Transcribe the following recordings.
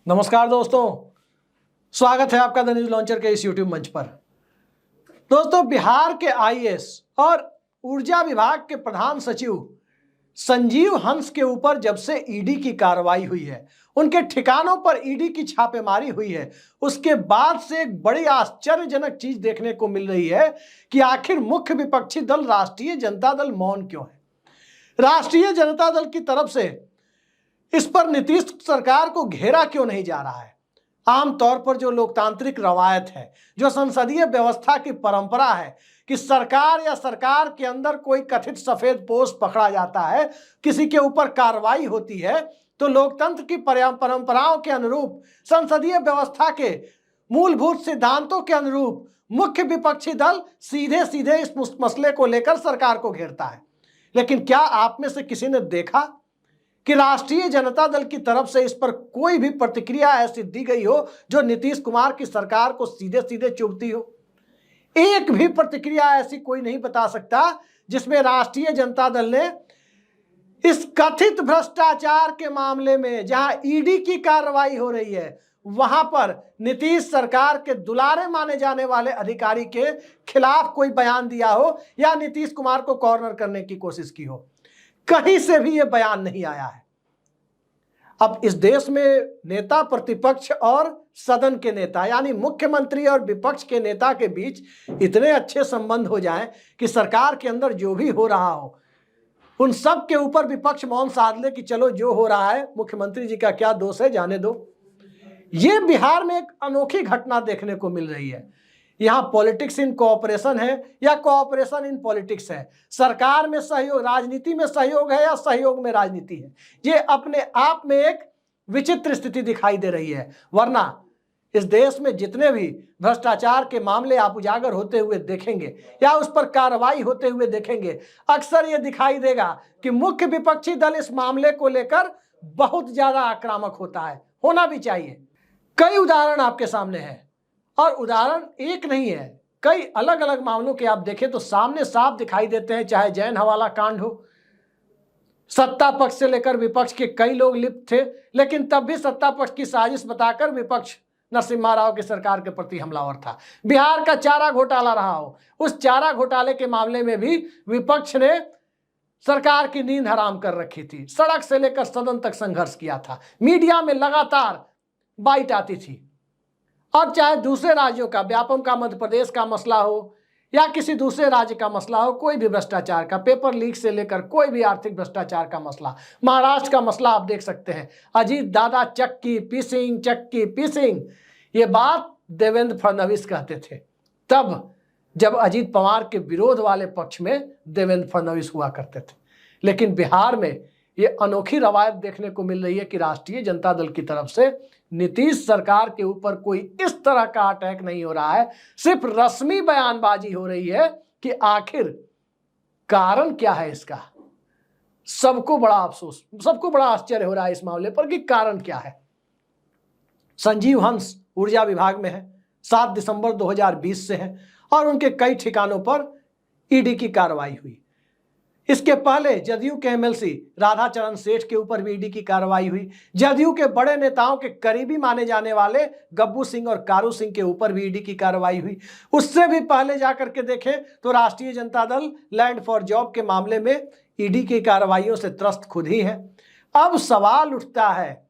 नमस्कार दोस्तों, स्वागत है आपका द न्यूज लॉन्चर के इस यूट्यूब मंच पर। दोस्तों, बिहार के आईएएस और ऊर्जा विभाग के प्रधान सचिव संजीव हंस के ऊपर जब से ईडी की कार्रवाई हुई है, उनके ठिकानों पर ईडी की छापेमारी हुई है, उसके बाद से एक बड़ी आश्चर्यजनक चीज देखने को मिल रही है कि आखिर मुख्य विपक्षी दल राष्ट्रीय जनता दल मौन क्यों है। राष्ट्रीय जनता दल की तरफ से इस पर नीतीश सरकार को घेरा क्यों नहीं जा रहा है। आमतौर पर जो लोकतांत्रिक रवायत है, जो संसदीय व्यवस्था की परंपरा है कि सरकार या सरकार के अंदर कोई कथित सफेद पोश पकड़ा जाता है, किसी के ऊपर कार्रवाई होती है, तो लोकतंत्र की परंपराओं के अनुरूप, संसदीय व्यवस्था के मूलभूत सिद्धांतों के अनुरूप मुख्य विपक्षी दल सीधे सीधे इस मसले को लेकर सरकार को घेरता है। लेकिन क्या आप में से किसी ने देखा कि राष्ट्रीय जनता दल की तरफ से इस पर कोई भी प्रतिक्रिया ऐसी दी गई हो जो नीतीश कुमार की सरकार को सीधे सीधे चुभती हो? एक भी प्रतिक्रिया ऐसी कोई नहीं बता सकता जिसमें राष्ट्रीय जनता दल ने इस कथित भ्रष्टाचार के मामले में, जहां ईडी की कार्रवाई हो रही है, वहां पर नीतीश सरकार के दुलारे माने जाने वाले अधिकारी के खिलाफ कोई बयान दिया हो या नीतीश कुमार को कॉर्नर करने की कोशिश की हो। कहीं से भी यह बयान नहीं आया है। अब इस देश में नेता प्रतिपक्ष और सदन के नेता यानी मुख्यमंत्री और विपक्ष के नेता के बीच इतने अच्छे संबंध हो जाएं कि सरकार के अंदर जो भी हो रहा हो उन सब के ऊपर विपक्ष मौन साध ले कि चलो जो हो रहा है मुख्यमंत्री जी का क्या दोष है, जाने दो। ये बिहार में एक अनोखी घटना देखने को मिल रही है। यहाँ पॉलिटिक्स इन कोऑपरेशन है या कोऑपरेशन इन पॉलिटिक्स है। सरकार में सहयोग, राजनीति में सहयोग है या सहयोग में राजनीति है। ये अपने आप में एक विचित्र स्थिति दिखाई दे रही है। वरना इस देश में जितने भी भ्रष्टाचार के मामले आप उजागर होते हुए देखेंगे या उस पर कार्रवाई होते हुए देखेंगे, अक्सर ये दिखाई देगा कि मुख्य विपक्षी दल इस मामले को लेकर बहुत ज्यादा आक्रामक होता है। होना भी चाहिए। कई उदाहरण आपके सामने हैं और उदाहरण एक नहीं है, कई अलग अलग मामलों के आप देखें तो सामने साफ दिखाई देते हैं। चाहे जैन हवाला कांड हो, सत्ता पक्ष से लेकर विपक्ष के कई लोग लिप्त थे, लेकिन तब भी सत्ता पक्ष की साजिश बताकर विपक्ष नरसिम्हा राव की सरकार के प्रति हमलावर था। बिहार का चारा घोटाला रहा हो, उस चारा घोटाले के मामले में भी विपक्ष ने सरकार की नींद हराम कर रखी थी। सड़क से लेकर सदन तक संघर्ष किया था। मीडिया में लगातार बाइट आती थी। और चाहे दूसरे राज्यों का, व्यापम का मध्य प्रदेश का मसला हो या किसी दूसरे राज्य का मसला हो, कोई भी भ्रष्टाचार का, पेपर लीक से लेकर कोई भी आर्थिक भ्रष्टाचार का मसला, महाराष्ट्र का मसला आप देख सकते हैं। अजीत दादा चक्की पीसिंग, ये बात देवेंद्र फडणवीस कहते थे तब जब अजीत पवार के विरोध वाले पक्ष में देवेंद्र फडणवीस हुआ करते थे। लेकिन बिहार में ये अनोखी रवायत देखने को मिल रही है कि राष्ट्रीय जनता दल की तरफ से नीतीश सरकार के ऊपर कोई इस तरह का अटैक नहीं हो रहा है, सिर्फ रस्मी बयानबाजी हो रही है कि आखिर कारण क्या है इसका। सबको बड़ा अफसोस, सबको बड़ा आश्चर्य हो रहा है इस मामले पर कि कारण क्या है। संजीव हंस ऊर्जा विभाग में है, 7 दिसंबर 2020 से है और उनके कई ठिकानों पर ईडी की कार्रवाई हुई। इसके पहले जदयू के एमएलसी राधाचरण सेठ के ऊपर भी ईडी की कार्रवाई हुई। जदयू के बड़े नेताओं के करीबी माने जाने वाले गब्बू सिंह और कारू सिंह के ऊपर भी ईडी की कार्रवाई हुई। उससे भी पहले जाकर के देखें तो राष्ट्रीय Janata Dal land for job के मामले में ईडी की कार्रवाइयों से त्रस्त खुद ही है। अब सवाल उठता है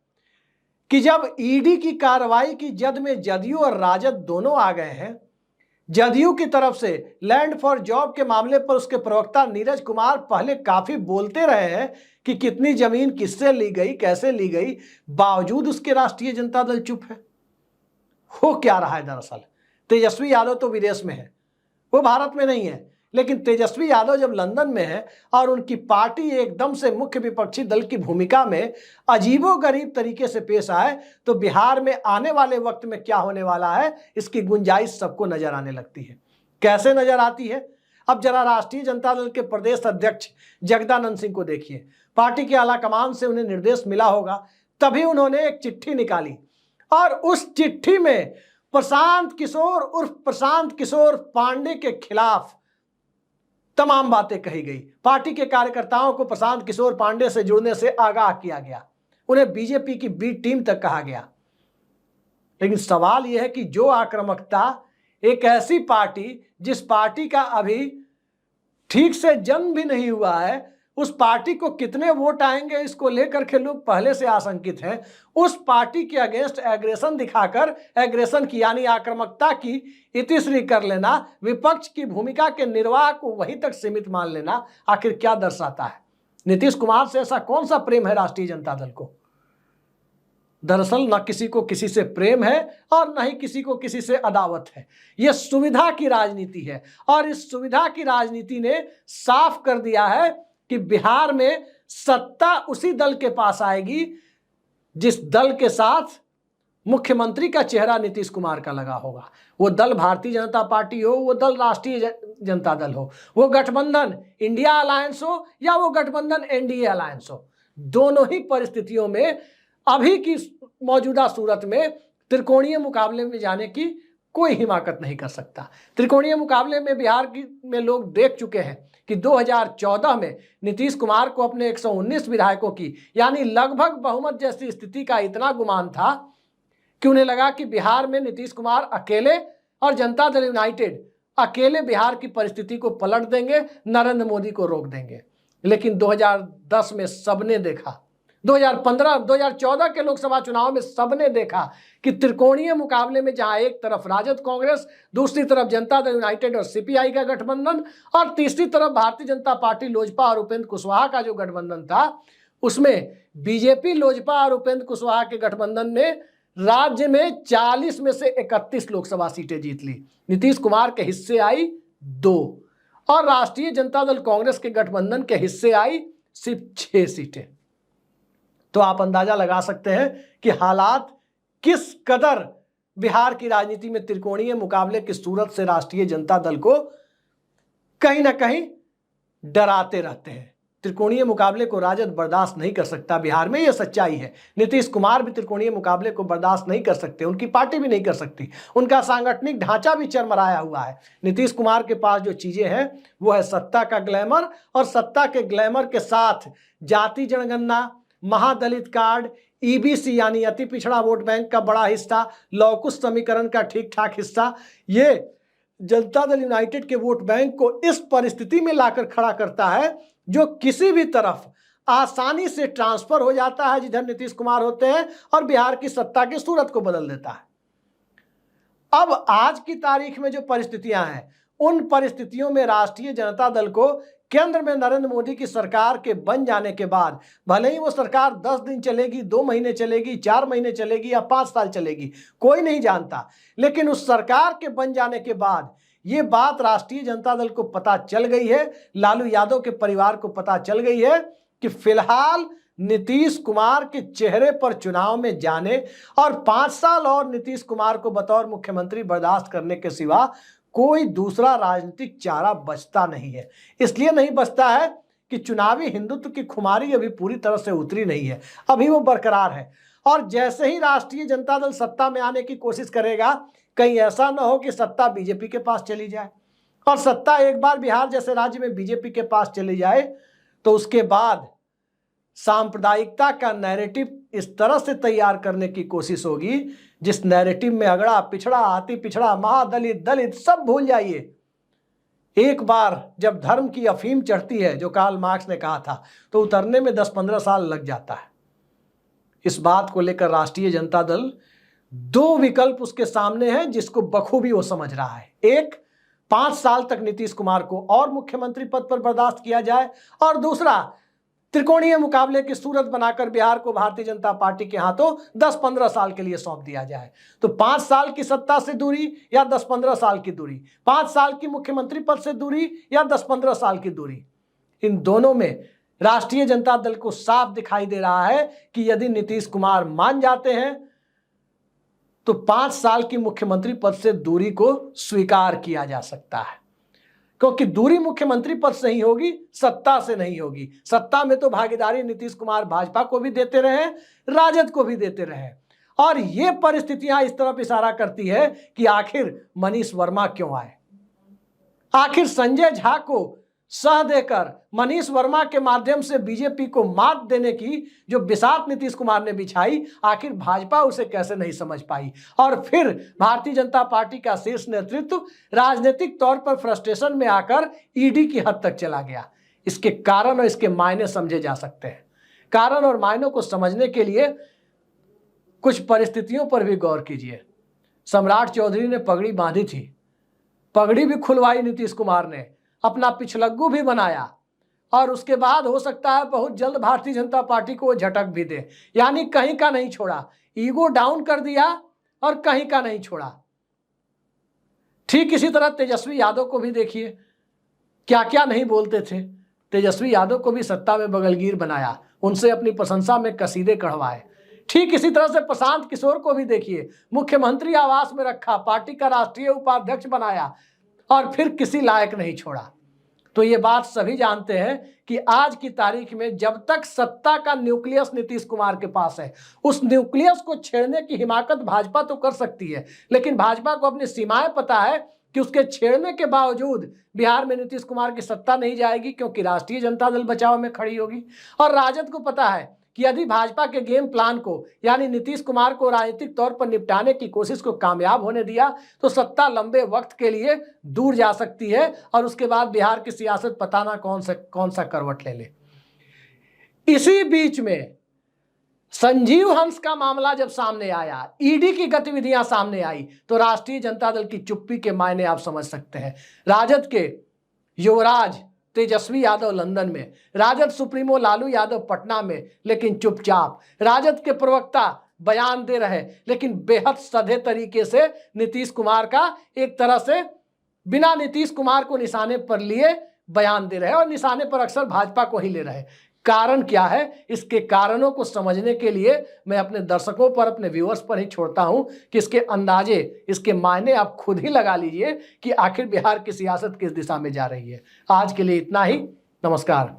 कि जब ईडी की कार्रवाई की जद में जदयू और राजद दोनों आ गए हैं, जदयू की तरफ से लैंड फॉर जॉब के मामले पर उसके प्रवक्ता नीरज कुमार पहले काफी बोलते रहे हैं कि कितनी जमीन किससे ली गई, कैसे ली गई, बावजूद उसके राष्ट्रीय जनता दल चुप है। हो क्या रहा है दरअसल? तेजस्वी यादव तो विदेश में है, वो भारत में नहीं है, लेकिन तेजस्वी यादव जब लंदन में है और उनकी पार्टी एकदम से मुख्य विपक्षी दल की भूमिका में अजीबोगरीब तरीके से पेश आए तो बिहार में आने वाले वक्त में क्या होने वाला है इसकी गुंजाइश सबको नजर आने लगती है। कैसे नजर आती है? अब जरा राष्ट्रीय जनता दल के प्रदेश अध्यक्ष जगदानंद सिंह को देखिए। पार्टी के आला कमान से उन्हें निर्देश मिला होगा, तभी उन्होंने एक चिट्ठी निकाली और उस चिट्ठी में प्रशांत किशोर पांडे के खिलाफ तमाम बातें कही गई। पार्टी के कार्यकर्ताओं को प्रशांत किशोर पांडे से जुड़ने से आगाह किया गया, उन्हें बीजेपी की बी टीम तक कहा गया। लेकिन सवाल यह है कि जो आक्रामकता एक ऐसी पार्टी, जिस पार्टी का अभी ठीक से जन्म भी नहीं हुआ है, उस पार्टी को कितने वोट आएंगे इसको लेकर के लोग पहले से आशंकित हैं, उस पार्टी के अगेंस्ट एग्रेशन दिखाकर, एग्रेशन की यानी आक्रामकता की इतिश्री कर लेना, विपक्ष की भूमिका के निर्वाह को वहीं तक सीमित मान लेना, आखिर क्या दर्शाता है? नीतीश कुमार से ऐसा कौन सा प्रेम है राष्ट्रीय जनता दल को? दरअसल न किसी को किसी से प्रेम है और न ही किसी को किसी से अदावत है। यह सुविधा की राजनीति है और इस सुविधा की राजनीति ने साफ कर दिया है कि बिहार में सत्ता उसी दल के पास आएगी जिस दल के साथ मुख्यमंत्री का चेहरा नीतीश कुमार का लगा होगा। वो दल भारतीय जनता पार्टी हो, वो दल राष्ट्रीय जनता दल हो, वो गठबंधन इंडिया अलायंस हो या वो गठबंधन एनडीए अलायंस हो, दोनों ही परिस्थितियों में अभी की मौजूदा सूरत में त्रिकोणीय मुकाबले में जाने की कोई हिमाकत नहीं कर सकता। त्रिकोणीय मुकाबले में बिहार में लोग देख चुके हैं कि 2014 में नीतीश कुमार को अपने 119 विधायकों की यानी लगभग बहुमत जैसी स्थिति का इतना गुमान था कि उन्हें लगा कि बिहार में नीतीश कुमार अकेले और जनता दल यूनाइटेड अकेले बिहार की परिस्थिति को पलट देंगे, नरेंद्र मोदी को रोक देंगे। लेकिन 2010 में सबने देखा, 2014 के लोकसभा चुनाव में सबने देखा कि त्रिकोणीय मुकाबले में जहां एक तरफ राजद कांग्रेस, दूसरी तरफ जनता दल यूनाइटेड और सीपीआई का गठबंधन और तीसरी तरफ भारतीय जनता पार्टी लोजपा और उपेंद्र कुशवाहा का जो गठबंधन था, उसमें बीजेपी लोजपा और उपेंद्र कुशवाहा के गठबंधन ने राज्य में 40 में से 31 लोकसभा सीटें जीत ली। नीतीश कुमार के हिस्से आई 2 और राष्ट्रीय जनता दल कांग्रेस के गठबंधन के हिस्से आई सिर्फ 6 सीटें। तो आप अंदाजा लगा सकते हैं कि हालात किस कदर बिहार की राजनीति में त्रिकोणीय मुकाबले की सूरत से राष्ट्रीय जनता दल को कहीं ना कहीं डराते रहते हैं। त्रिकोणीय मुकाबले को राजद बर्दाश्त नहीं कर सकता बिहार में, यह सच्चाई है। नीतीश कुमार भी त्रिकोणीय मुकाबले को बर्दाश्त नहीं कर सकते, उनकी पार्टी भी नहीं कर सकती, उनका सांगठनिक ढांचा भी चरमराया हुआ है। नीतीश कुमार के पास जो चीजें हैं वो है सत्ता का ग्लैमर, और सत्ता के ग्लैमर के साथ जाति जनगणना, महादलित कार्ड, ईबीसी यानी अति पिछड़ा वोट बैंक का बड़ा हिस्सा, लौकुश समीकरण का ठीक ठाक हिस्सा, ये जनता दल यूनाइटेड के वोट बैंक को इस परिस्थिति में लाकर खड़ा करता है जो किसी भी तरफ आसानी से ट्रांसफर हो जाता है जिधर नीतीश कुमार होते हैं और बिहार की सत्ता की सूरत को बदल देता है। अब आज की तारीख में जो परिस्थितियां हैं, उन परिस्थितियों में राष्ट्रीय जनता दल को केंद्र में नरेंद्र मोदी की सरकार के बन जाने के बाद, भले ही वो सरकार 10 दिन चलेगी, 2 महीने चलेगी, 4 महीने चलेगी या 5 साल चलेगी, कोई नहीं जानता, लेकिन उस सरकार के बन जाने के बाद ये बात राष्ट्रीय जनता दल को पता चल गई है, लालू यादव के परिवार को पता चल गई है कि फिलहाल नीतीश कुमार के चेहरे पर चुनाव में जाने और 5 साल और नीतीश कुमार को बतौर मुख्यमंत्री बर्दाश्त करने के सिवा कोई दूसरा राजनीतिक चारा बचता नहीं है। इसलिए नहीं बचता है कि चुनावी हिंदुत्व की खुमारी अभी पूरी तरह से उतरी नहीं है, अभी वो बरकरार है। और जैसे ही राष्ट्रीय जनता दल सत्ता में आने की कोशिश करेगा, कहीं ऐसा ना हो कि सत्ता बीजेपी के पास चली जाए, और सत्ता एक बार बिहार जैसे राज्य में बीजेपी के पास चली जाए तो उसके बाद सांप्रदायिकता का नैरेटिव इस तरह से तैयार करने की कोशिश होगी जिस नैरेटिव में अगड़ा पिछड़ा, अति पिछड़ा, महादलित, दलित सब भूल जाइए। एक बार जब धर्म की अफीम चढ़ती है, जो कार्ल मार्क्स ने कहा था, तो उतरने में 10-15 साल लग जाता है। इस बात को लेकर राष्ट्रीय जनता दल 2 विकल्प उसके सामने हैं जिसको बखूबी वो समझ रहा है। एक, 5 साल तक नीतीश कुमार को और मुख्यमंत्री पद पर बर्दाश्त किया जाए, और दूसरा त्रिकोणीय मुकाबले की सूरत बनाकर बिहार को भारतीय जनता पार्टी के हाथों 10-15 साल के लिए सौंप दिया जाए। तो 5 साल की सत्ता से दूरी या 10-15 साल की दूरी, 5 साल की मुख्यमंत्री पद से दूरी या 10-15 साल की दूरी, इन दोनों में राष्ट्रीय जनता दल को साफ दिखाई दे रहा है कि यदि नीतीश कुमार मान जाते हैं तो 5 साल की मुख्यमंत्री पद से दूरी को स्वीकार किया जा सकता है, क्योंकि दूरी मुख्यमंत्री पद से ही होगी, सत्ता से नहीं होगी। सत्ता में तो भागीदारी नीतीश कुमार भाजपा को भी देते रहे, राजद को भी देते रहे, और ये परिस्थितियां इस तरफ इशारा करती है कि आखिर मनीष वर्मा क्यों आए, आखिर संजय झा को सह देकर मनीष वर्मा के माध्यम से बीजेपी को मात देने की जो बिसात नीतीश कुमार ने बिछाई, आखिर भाजपा उसे कैसे नहीं समझ पाई। और फिर भारतीय जनता पार्टी का शीर्ष नेतृत्व राजनीतिक तौर पर फ्रस्ट्रेशन में आकर ईडी की हद तक चला गया। इसके कारण और इसके मायने समझे जा सकते हैं। कारण और मायनों को समझने के लिए कुछ परिस्थितियों पर भी गौर कीजिए। सम्राट चौधरी ने पगड़ी बांधी थी, पगड़ी भी खुलवाई नीतीश कुमार ने, अपना पिछलग्गू भी बनाया, और उसके बाद हो सकता है बहुत जल्द भारतीय जनता पार्टी को वो झटक भी दे। यानी कहीं का नहीं छोड़ा, ईगो डाउन कर दिया और कहीं का नहीं छोड़ा। ठीक इसी तरह तेजस्वी यादव को भी देखिए, क्या क्या नहीं बोलते थे। तेजस्वी यादव को भी सत्ता में बगलगीर बनाया, उनसे अपनी प्रशंसा में कसीदे कढ़वाए। ठीक इसी तरह से प्रशांत किशोर को भी देखिए, मुख्यमंत्री आवास में रखा, पार्टी का राष्ट्रीय उपाध्यक्ष बनाया और फिर किसी लायक नहीं छोड़ा। तो ये बात सभी जानते हैं कि आज की तारीख में जब तक सत्ता का न्यूक्लियस नीतीश कुमार के पास है, उस न्यूक्लियस को छेड़ने की हिमाकत भाजपा तो कर सकती है, लेकिन भाजपा को अपनी सीमाएं पता है कि उसके छेड़ने के बावजूद बिहार में नीतीश कुमार की सत्ता नहीं जाएगी, क्योंकि राष्ट्रीय जनता दल बचाव में खड़ी होगी। और राजद को पता है कि यदि भाजपा के गेम प्लान को, यानी नीतीश कुमार को राजनीतिक तौर पर निपटाने की कोशिश को कामयाब होने दिया तो सत्ता लंबे वक्त के लिए दूर जा सकती है और उसके बाद बिहार की सियासत पता ना कौन सा करवट ले ले। इसी बीच में संजीव हंस का मामला जब सामने आया, ईडी की गतिविधियां सामने आई, तो राष्ट्रीय जनता दल की चुप्पी के मायने आप समझ सकते हैं। राजद के युवराज तेजस्वी यादव लंदन में, राजद सुप्रीमो लालू यादव पटना में, लेकिन चुपचाप। राजद के प्रवक्ता बयान दे रहे, लेकिन बेहद सधे तरीके से नीतीश कुमार का, एक तरह से बिना नीतीश कुमार को निशाने पर लिए बयान दे रहे और निशाने पर अक्सर भाजपा को ही ले रहे। कारण क्या है? इसके कारणों को समझने के लिए मैं अपने दर्शकों पर, अपने व्यूअर्स पर ही छोड़ता हूं कि इसके अंदाजे, इसके मायने आप खुद ही लगा लीजिए कि आखिर बिहार की सियासत किस दिशा में जा रही है। आज के लिए इतना ही। नमस्कार।